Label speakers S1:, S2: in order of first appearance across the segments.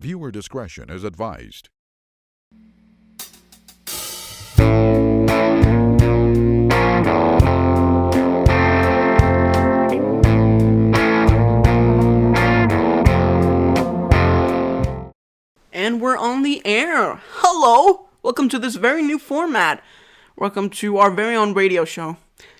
S1: Viewer discretion is advised.
S2: And we're on the air. Hello! Welcome to this very new format. Welcome to our very own radio show.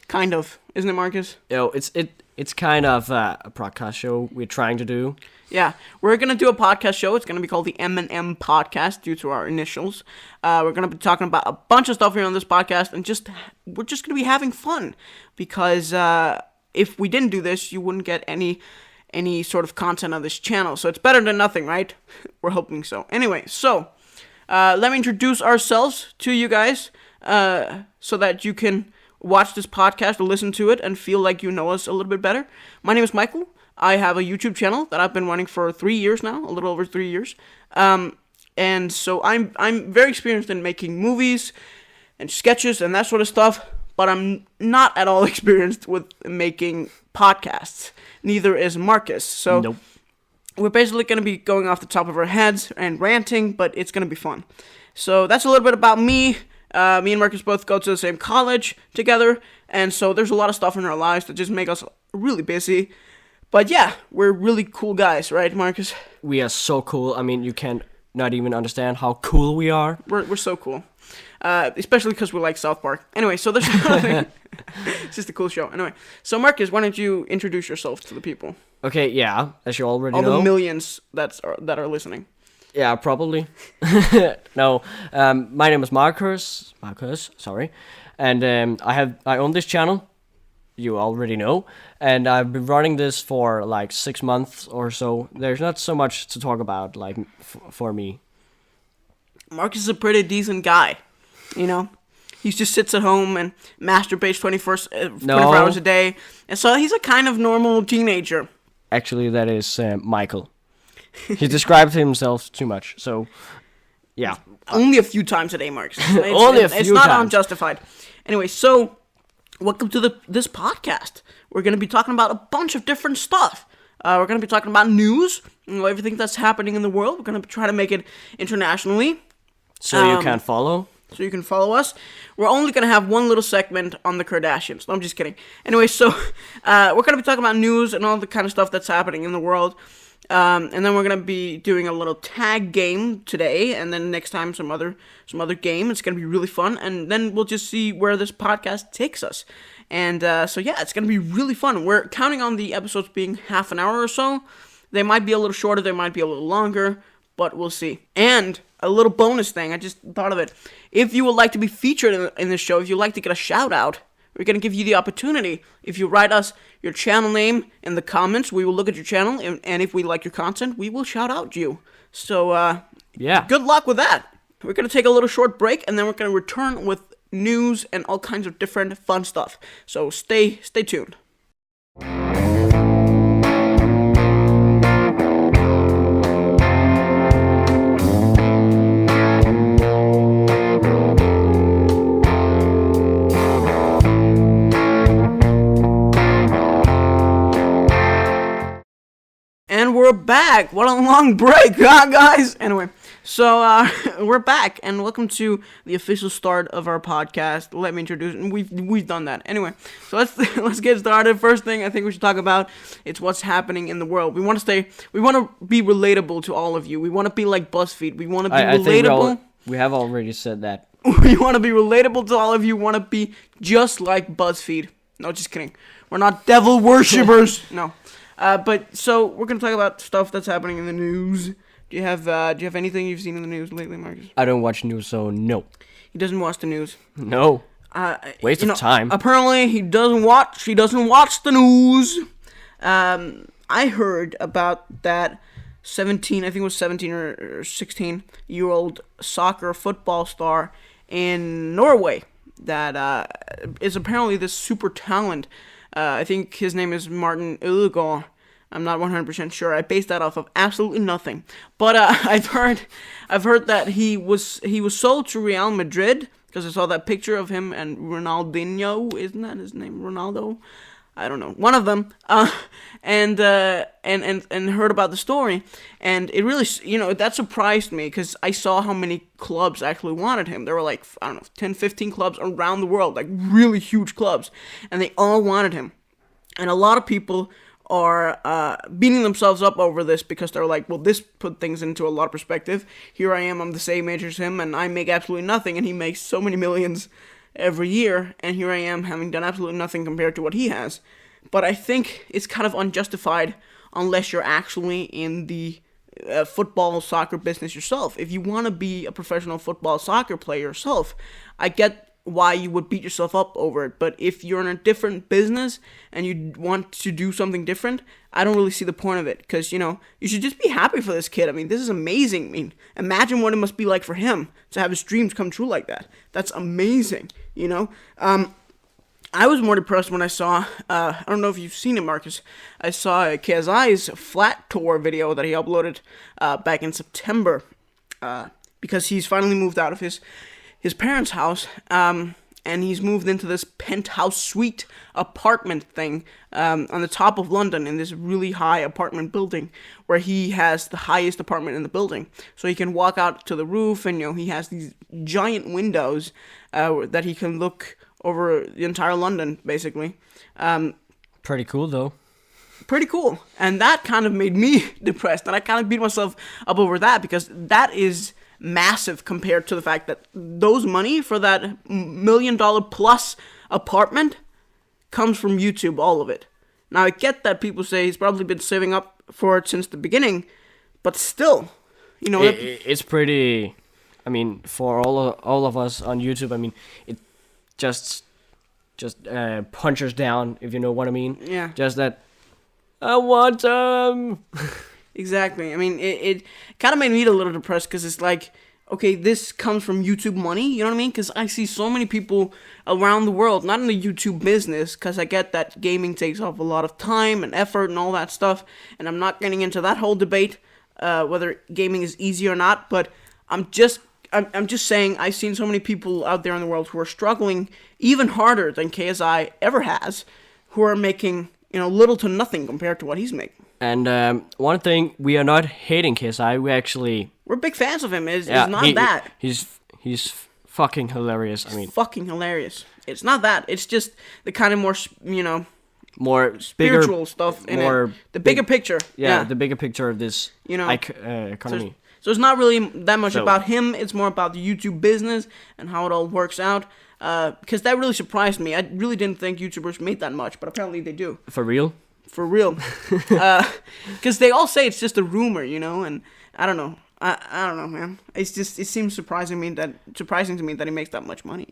S2: Kind of. Isn't it, Marcus?
S3: It's kind of a podcast show we're trying to do.
S2: Yeah, we're going to do a podcast show. It's going to be called the M&M Podcast due to our initials. We're going to be talking about a bunch of stuff here on this podcast, and we're just going to be having fun. Because if we didn't do this, you wouldn't get any sort of content on this channel. So it's better than nothing, right? We're hoping so. Anyway, so let me introduce ourselves to you guys so that you can watch this podcast or listen to it and feel like you know us a little bit better. My name is Michael. I have a YouTube channel that I've been running for 3 years now, a little over 3 years. And so I'm very experienced in making movies and sketches and that sort of stuff, but I'm not at all experienced with making podcasts. Neither is Marcus. So
S3: Nope.
S2: We're basically going to be going off the top of our heads and ranting, but it's going to be fun. So that's a little bit about me. Me and Marcus both go to the same college together, and so there's a lot of stuff in our lives that just make us really busy. But yeah, we're really cool guys, right, Marcus?
S3: We are so cool. I mean, you can't not even understand how cool we are.
S2: We're so cool. Especially because we like South Park. Anyway, so there's nothing. It's just a cool show. Anyway, so Marcus, why don't you introduce yourself to the people?
S3: Okay, yeah, as you already
S2: All
S3: know.
S2: the millions that are listening.
S3: Yeah, probably. No, my name is Marcus, sorry. And I own this channel, you already know. And I've been running this for like 6 months or so. There's not so much to talk about, like, for me.
S2: Marcus is a pretty decent guy, you know? He just sits at home and masturbates 24 hours a day. And so he's a kind of normal teenager.
S3: Actually, that is Michael. He described himself too much, so yeah.
S2: Only a few times a day, Marcus. It's not
S3: times.
S2: unjustified. Anyway, so welcome to this podcast. We're going to be talking about a bunch of different stuff. We're going to be talking about news, everything that's happening in the world. We're going to try to make it internationally.
S3: So you can follow?
S2: So you can follow us. We're only going to have one little segment on the Kardashians. No, I'm just kidding. Anyway, so we're going to be talking about news and all the kind of stuff that's happening in the world. And then we're going to be doing a little tag game today. And then next time some other game. It's going to be really fun. And then we'll just see where this podcast takes us. And so yeah, it's going to be really fun. We're counting on the episodes being half an hour or so. They might be a little shorter. They might be a little longer. But we'll see. And a little bonus thing, I just thought of it. If you would like to be featured in this show, if you'd like to get a shout out, we're going to give you the opportunity. If you write us your channel name in the comments, we will look at your channel, and if we like your content, we will shout out you. So,
S3: Yeah.
S2: Good luck with that. We're going to take a little short break, and then we're going to return with news and all kinds of different fun stuff. So stay tuned. And we're back. What a long break, huh, guys? Anyway, so we're back, and welcome to the official start of our podcast. Let me introduce, and we've done that. Anyway, so let's get started. First thing I think we should talk about is what's happening in the world. We want to be relatable to all of you. We want to be like BuzzFeed. We want to be relatable.
S3: I think we have already said that.
S2: We want to be relatable to all of you. We want to be just like BuzzFeed. No, just kidding. We're not devil worshippers. No. But so we're gonna talk about stuff that's happening in the news. Do you have anything you've seen in the news lately, Marcus?
S3: I don't watch news, so no.
S2: He doesn't watch the news.
S3: No. Waste of time.
S2: Apparently, he doesn't watch the news. I heard about that 17 or 16-year-old soccer football star in Norway that is apparently this super talent. I think his name is Martin Ødegaard. I'm not 100% sure. I based that off of absolutely nothing. But I've heard that he was sold to Real Madrid because I saw that picture of him and Ronaldinho. Isn't that his name? Ronaldo. I don't know, one of them, and heard about the story, and it really, that surprised me, because I saw how many clubs actually wanted him. There were like, I don't know, 10, 15 clubs around the world, like really huge clubs, and they all wanted him. And a lot of people are beating themselves up over this, because they're like, well, this put things into a lot of perspective. Here I am, I'm the same age as him, and I make absolutely nothing, and he makes so many millions every year, and here I am having done absolutely nothing compared to what he has. But I think it's kind of unjustified unless you're actually in the football, soccer business yourself. If you want to be a professional football, soccer player yourself, I get why you would beat yourself up over it. But if you're in a different business and you want to do something different, I don't really see the point of it. Because, you should just be happy for this kid. I mean, this is amazing. I mean, imagine what it must be like for him to have his dreams come true like that. That's amazing, I was more depressed when I saw, I don't know if you've seen it, Marcus, I saw KSI's flat tour video that he uploaded back in September, because he's finally moved out of his parents' house, and he's moved into this penthouse suite apartment thing on the top of London, in this really high apartment building, where he has the highest apartment in the building. So he can walk out to the roof, and he has these giant windows that he can look over the entire London, basically.
S3: Pretty cool, though.
S2: Pretty cool. And that kind of made me depressed, and I kind of beat myself up over that, because that is massive compared to the fact that those money for that $1 million plus apartment comes from YouTube, all of it. Now, I get that people say he's probably been saving up for it since the beginning, but still,
S3: it's pretty. I mean, for all of us on YouTube, I mean, it just punches down, if you know what I mean.
S2: Yeah.
S3: Just that. I want
S2: Exactly. I mean, it kind of made me a little depressed, because it's like, okay, this comes from YouTube money, you know what I mean? Because I see so many people around the world, not in the YouTube business, because I get that gaming takes off a lot of time and effort and all that stuff, and I'm not getting into that whole debate, whether gaming is easy or not, but I'm just saying I've seen so many people out there in the world who are struggling even harder than KSI ever has, who are making, little to nothing compared to what he's making.
S3: And one thing, we are not hating KSI.
S2: We're big fans of him. It's not that.
S3: He's fucking hilarious. I mean,
S2: fucking hilarious. It's not that. It's just the kind of more,
S3: more
S2: spiritual
S3: bigger,
S2: stuff in
S3: more
S2: it. The bigger picture.
S3: Yeah, the bigger picture of this economy.
S2: So it's not really that much about him. It's more about the YouTube business and how it all works out. Because that really surprised me. I really didn't think YouTubers made that much, but apparently they do.
S3: For real?
S2: For real. Because they all say it's just a rumor, and I don't know. I don't know, man. It seems surprising to me that he makes that much money,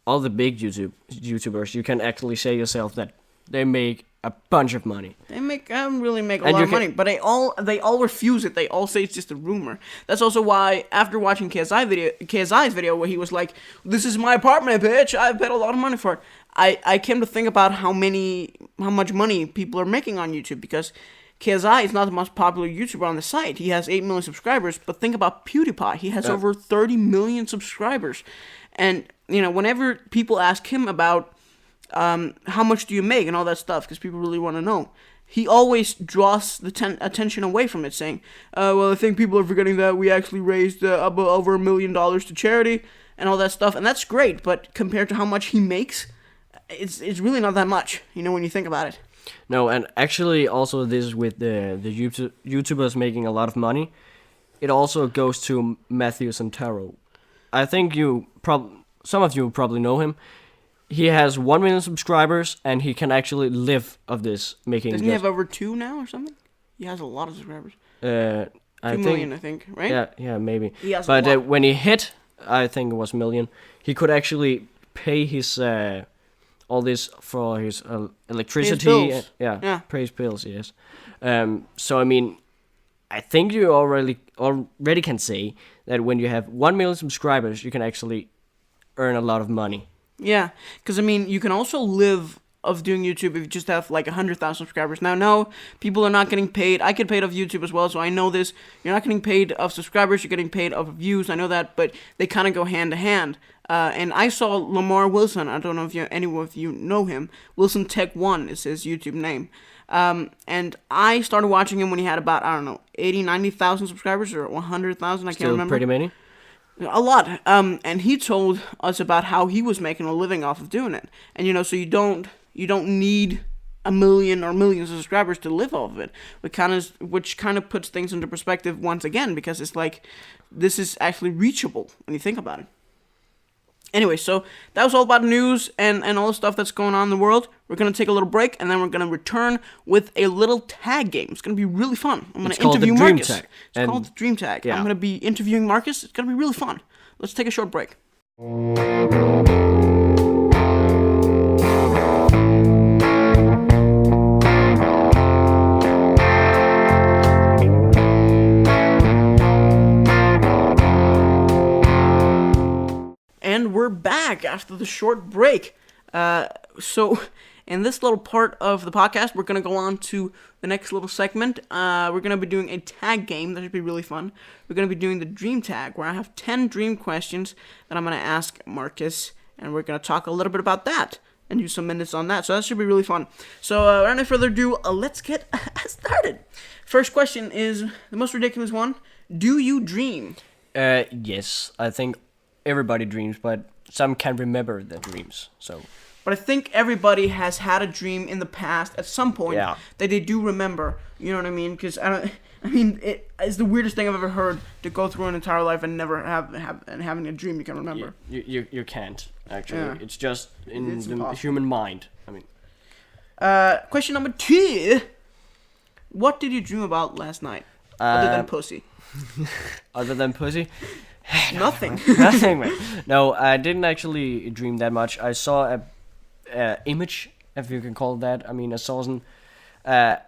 S3: All the big YouTubers, you can actually say yourself that they make a bunch of money.
S2: They really make a lot of money, but they all refuse it. They all say it's just a rumor. That's also why, after watching KSI's video where he was like, "This is my apartment, bitch. I've paid a lot of money for it." I came to think about how much money people are making on YouTube, because KSI is not the most popular YouTuber on the site. He has 8 million subscribers, but think about PewDiePie. He has over 30 million subscribers. And, whenever people ask him about how much do you make and all that stuff, because people really want to know, he always draws the attention away from it, saying, well, I think people are forgetting that we actually raised over $1 million to charity and all that stuff. And that's great, but compared to how much he makes, it's really not that much, when you think about it.
S3: No, and actually also this with the YouTubers making a lot of money, it also goes to Matthew Santaro. I think some of you probably know him. He has 1 million subscribers, and he can actually live of this making.
S2: Doesn't he have over 2 now or something? He has a lot of subscribers. 2 million, I think, right?
S3: Yeah, maybe.
S2: He has
S3: but when he hit, I think it was $1 million, he could actually pay his all this for his electricity.
S2: Pay his bills.
S3: Pay his bills, yes. So I mean, I think you already can say that when you have 1 million subscribers, you can actually earn a lot of money.
S2: Yeah, because, you can also live of doing YouTube if you just have like 100,000 subscribers. Now, no, people are not getting paid. I get paid off YouTube as well, so I know this. You're not getting paid of subscribers, you're getting paid of views. I know that, but they kind of go hand to hand. And I saw Lamar Wilson. I don't know if anyone of you know him. Wilson Tech 1 is his YouTube name. And I started watching him when he had about, 80, 90,000 subscribers or 100,000. I can't remember.
S3: Pretty many.
S2: A lot. And he told us about how he was making a living off of doing it. And so you don't need a million or millions of subscribers to live off of it, which kind of puts things into perspective once again, because it's like this is actually reachable when you think about it. Anyway, so that was all about news and all the stuff that's going on in the world. We're going to take a little break, and then we're going to return with a little tag game. It's going to be really fun. I'm going to interview Marcus. It's called the Dream Tag. Yeah. I'm going to be interviewing Marcus. It's going to be really fun. Let's take a short break. And we're back after the short break. So in this little part of the podcast, we're going to go on to the next little segment. We're going to be doing a tag game. That should be really fun. We're going to be doing the dream tag, where I have 10 dream questions that I'm going to ask Marcus, and we're going to talk a little bit about that and use some minutes on that. So that should be really fun. So without any further ado, let's get started. First question is the most ridiculous one. Do you dream?
S3: Yes, I think everybody dreams, but some can't remember their dreams.
S2: But I think everybody has had a dream in the past at some point that they do remember. You know what I mean? Because it's the weirdest thing I've ever heard, to go through an entire life and never having a dream you can remember.
S3: You can't actually. Yeah. It's just
S2: it's
S3: the
S2: impossible.
S3: human mind. I mean.
S2: Question number 2. What did you dream about last night? Other than pussy.
S3: Other than pussy.
S2: Nothing.
S3: Nothing, man. No, I didn't actually dream that much. I saw a image, if you can call it that. I mean, I saw a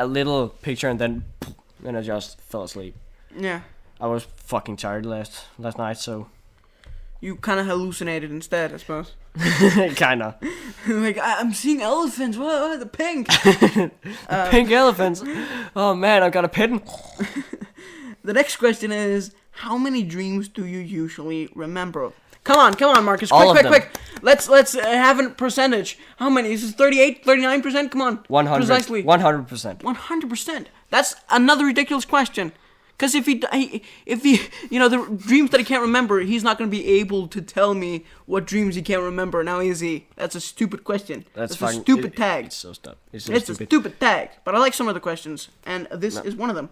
S3: little picture, and then I just fell asleep.
S2: Yeah.
S3: I was fucking tired last night, so.
S2: You kind of hallucinated instead, I suppose.
S3: Kinda.
S2: Like, I'm seeing elephants. What? The pink.
S3: Pink elephants. Oh man, I got a pin.
S2: The next question is, how many dreams do you usually remember? Come on, Marcus. Quick. Let's have a percentage. How many? Is this 38, 39%? Come on.
S3: 100%.
S2: Precisely.
S3: 100%.
S2: 100%. That's another ridiculous question. Because if he, the dreams that he can't remember, he's not going to be able to tell me what dreams he can't remember. Now is he? That's a stupid question. That's a stupid tag.
S3: It's so stupid.
S2: It's a stupid tag. But I like some of the questions, and this is one of them.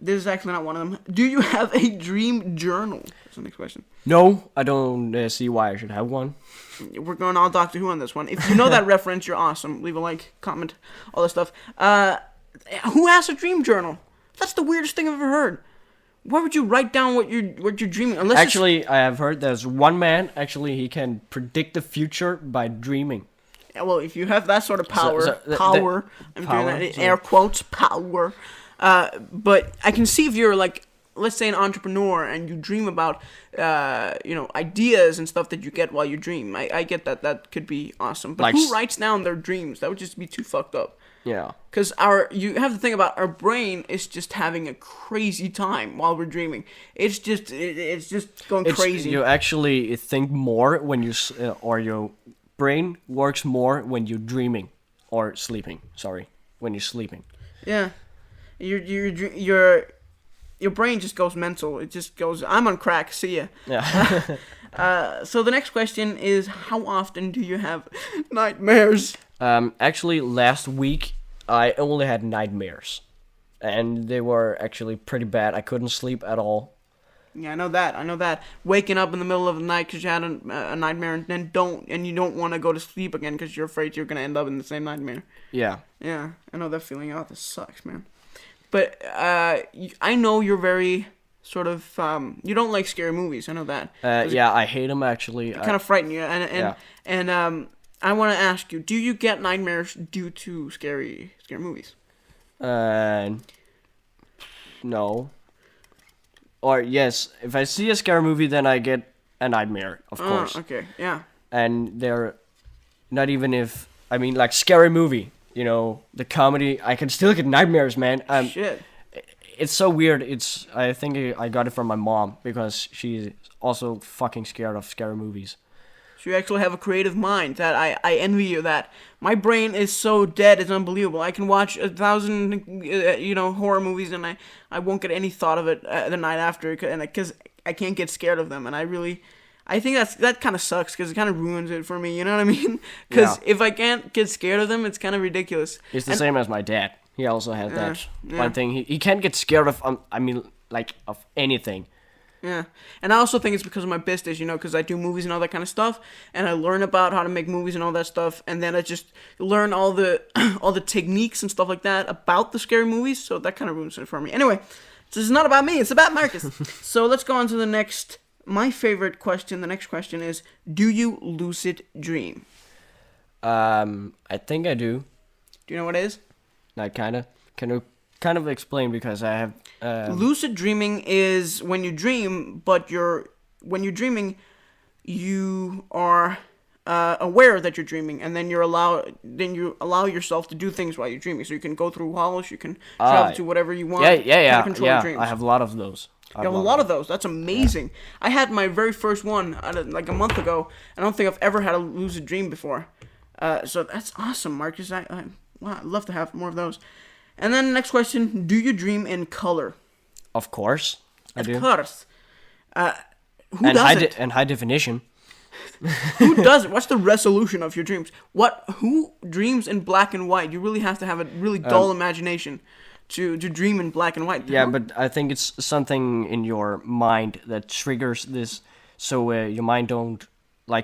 S2: This is actually not one of them. Do you have a dream journal? That's the next question.
S3: No, I don't see why I should have one.
S2: We're going all Doctor Who on this one. If you know that reference, you're awesome. Leave a like, comment, all that stuff. Who has a dream journal? That's the weirdest thing I've ever heard. Why would you write down what you're dreaming? Unless
S3: actually, I have heard there's one man. Actually, he can predict the future by dreaming.
S2: Yeah, well, if you have that sort of power, I'm doing that in air quotes, power. But I can see if you're like, let's say, an entrepreneur and you dream about, ideas and stuff that you get while you dream. I get that. That could be awesome. But who writes down their dreams? That would just be too fucked up.
S3: Yeah.
S2: Because you have to think about, our brain is just having a crazy time while we're dreaming. It's just going crazy.
S3: You actually think more when you, or your brain works more when you're dreaming or sleeping. Sorry, when you're sleeping.
S2: Yeah. Your brain just goes mental. It just goes, I'm on crack, see ya.
S3: Yeah.
S2: So the next question is, how often do you have nightmares?
S3: Actually, last week I only had nightmares, and they were actually pretty bad. I couldn't sleep at all.
S2: Yeah, I know that. Waking up in the middle of the night because you had a nightmare, and then you don't want to go to sleep again because you're afraid you're gonna end up in the same nightmare.
S3: Yeah.
S2: Yeah, I know that feeling. Oh, this sucks, man. But I know you're very sort of you don't like scary movies. I know that.
S3: Yeah, I hate them actually.
S2: They kind of frighten you, and I want to ask you: do you get nightmares due to scary movies?
S3: No. Or yes, if I see a scary movie, then I get a nightmare, of course.
S2: Okay, yeah.
S3: And they're not even if I mean, like scary movie. You know, the comedy. I can still get nightmares, man.
S2: Shit.
S3: It's so weird. I think I got it from my mom because she's also fucking scared of scary movies.
S2: So you actually have a creative mind. That I envy you. That my brain is so dead, it's unbelievable. I can watch 1,000 horror movies and I won't get any thought of it the night after, and because I can't get scared of them. And I think that kind of sucks because it kind of ruins it for me. You know what I mean? Because if I can't get scared of them, it's kind of ridiculous.
S3: It's the same as my dad. He also had that one thing. He can't get scared of. Of anything.
S2: Yeah, and I also think it's because of my business, because I do movies and all that kind of stuff, and I learn about how to make movies and all that stuff, and then I just learn all the all the techniques and stuff like that about the scary movies, so that kind of ruins it for me. Anyway, this is not about me, it's about Marcus. So let's go on to my favorite question. The next question is, do you lucid dream?
S3: I think I do.
S2: Do you know what it is?
S3: Like, kinda. Can you kind of explain, because I have...
S2: Lucid dreaming is when you dream, but when you're dreaming, you are aware that you're dreaming, and then you allow yourself to do things while you're dreaming. So you can go through halls, you can travel to whatever you want.
S3: Yeah.
S2: Control your dreams.
S3: I have a lot of those.
S2: You have a lot of those. That's amazing. Yeah. I had my very first one like a month ago. I don't think I've ever had a lucid dream before. So that's awesome, Marcus. I'd love to have more of those. And then next question, do you dream in color?
S3: Of course, I do.
S2: Of course. Who does it?
S3: And high definition.
S2: Who does it? What's the resolution of your dreams? Who dreams in black and white? You really have to have a really dull imagination to dream in black and white.
S3: Yeah, but I think it's something in your mind that triggers this, so your mind don't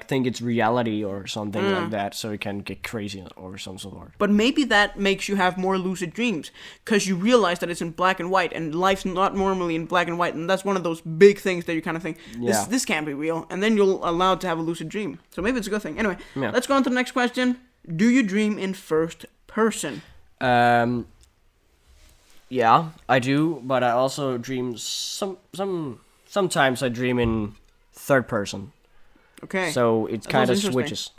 S3: think it's reality or something like that, so it can get crazy or some sort.
S2: But maybe that makes you have more lucid dreams, because you realize that it's in black and white, and life's not normally in black and white, and that's one of those big things that you kind of think, this can't be real, and then you're allowed to have a lucid dream. So maybe it's a good thing. Anyway, let's go on to the next question. Do you dream in first person?
S3: Yeah, I do, but I also dream sometimes I dream in third person.
S2: Okay.
S3: So it kind of switches.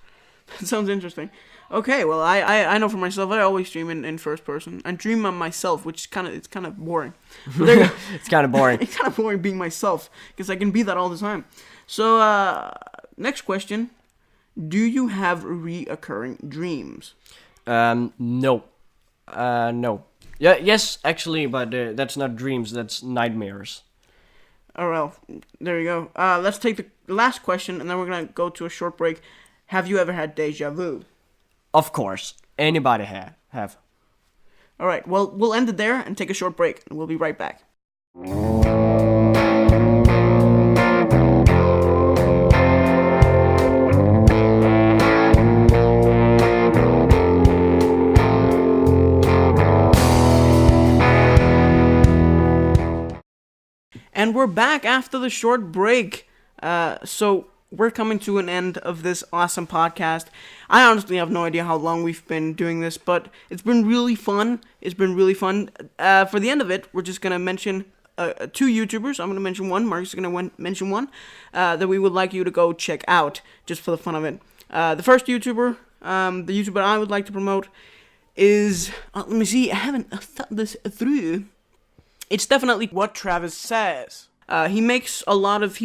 S2: That sounds interesting. Okay, well, I know for myself, I always dream in first person. I dream on myself, which it's kind of boring.
S3: It's kind of boring.
S2: It's kind of boring being myself, because I can be that all the time. So, next question. Do you have reoccurring dreams?
S3: No. No. Yeah, yes, actually, but that's not dreams, that's nightmares.
S2: Oh, well, there you go. Let's take the last question, and then we're going to go to a short break. Have you ever had déjà vu?
S3: Of course. Anybody have.
S2: All right, well, we'll end it there and take a short break, and we'll be right back. And we're back after the short break. So we're coming to an end of this awesome podcast. I honestly have no idea how long we've been doing this, but it's been really fun. For the end of it, we're just going to mention two YouTubers. I'm going to mention one. Mark's going to mention one that we would like you to go check out, just for the fun of it. The first YouTuber, the YouTuber I would like to promote is... let me see. I haven't thought this through. It's definitely What Travis Says. He's made a lot of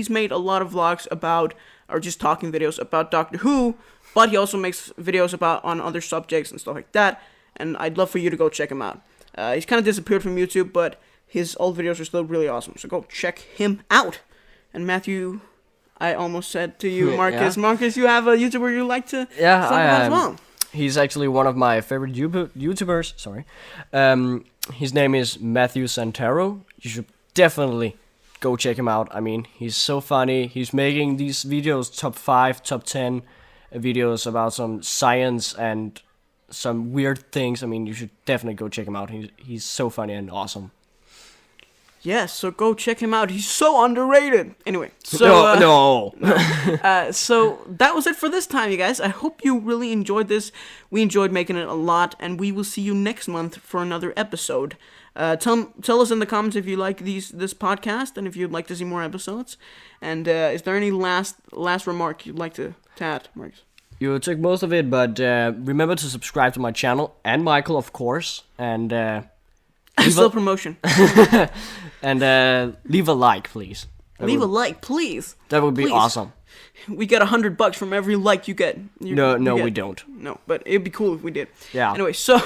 S2: vlogs about, or just talking videos about Doctor Who, but he also makes videos on other subjects and stuff like that, and I'd love for you to go check him out. He's kind of disappeared from YouTube, but his old videos are still really awesome, so go check him out. And Matthew, I almost said to you, Marcus,
S3: Yeah.
S2: Marcus, you have a YouTuber you like to talk about as well.
S3: He's actually one of my favorite YouTubers. Sorry. His name is Matthew Santero. You should definitely go check him out. I mean, he's so funny. He's making these videos, top 5, top 10 videos about some science and some weird things. I mean, you should definitely go check him out. He's so funny and awesome.
S2: Yes, so go check him out. He's so underrated. Anyway, so...
S3: No.
S2: So that was it for this time, you guys. I hope you really enjoyed this. We enjoyed making it a lot, and we will see you next month for another episode. Tell us in the comments if you like this podcast, and if you'd like to see more episodes. And is there any last remark you'd like to add, Marcus?
S3: You took most of it, but remember to subscribe to my channel and Michael, of course, and
S2: Still promotion.
S3: and leave a like, please.
S2: Leave a like, please.
S3: That would be
S2: Please.
S3: awesome.
S2: We get $100 from every like you get.
S3: No,
S2: get.
S3: we don't.
S2: No, but it'd be cool if we did.
S3: Yeah.
S2: Anyway, so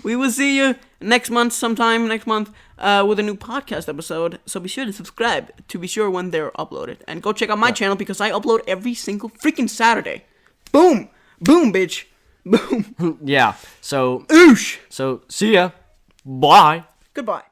S2: we will see you next month, sometime next month, with a new podcast episode. So be sure to subscribe to be sure when they're uploaded, and go check out my channel because I upload every single freaking Saturday. Boom, boom, bitch, boom.
S3: Yeah. So
S2: Oosh.
S3: see ya. Bye.
S2: Goodbye.